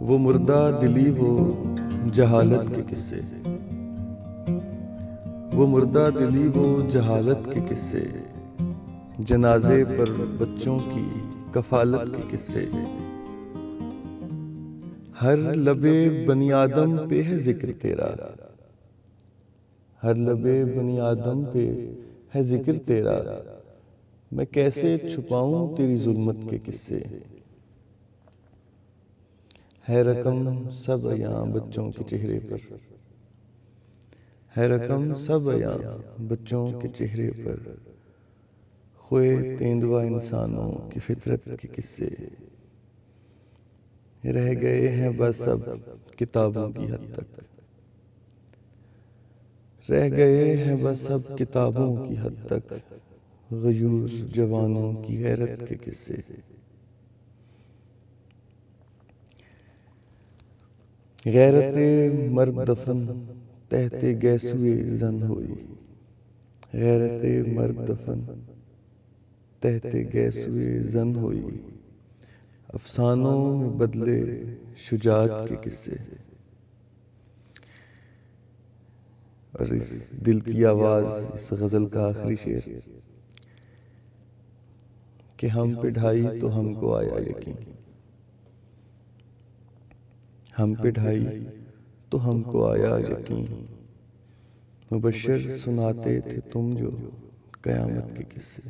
وہ مردہ دلی وہ جہالت کے قصے، وہ مردہ دلی وہ جہالت کے قصے، جنازے پر بچوں کی کفالت کے قصے۔ ہر لبے بنی آدم پہ ہے ذکر تیرا، ہر لبے بنی آدم پہ ہے ذکر تیرا، میں کیسے چھپاؤں تیری ظلمت کے قصے۔ ہے رقم سب ایام بچوں کے چہرے پر، ہے رقم سب ایام بچوں کے چہرے پر، خوئے تیندوا انسانوں کی فطرت کے قصے۔ رہ گئے ہیں بس اب کتابوں کی حد تک، رہ گئے ہیں بس اب کتابوں کی حد تک، غیور جوانوں کی غیرت کے قصے۔ غیرت مرد دفن تحت گیسوئے زن ہوئی، غیرت مرد دفن تحت گیسوئے زن ہوئی، افسانوں میں بدلے شجاعت کے قصے۔ اور اس دل کی آواز، اس غزل کا آخری شعر کہ ہم پہ ڈھائی تو ہم کو آیا یقین، ہم پہ ڈھائی تو ہم کو آیا یقین، مبشر سناتے تھے تم جو قیامت کے قصے۔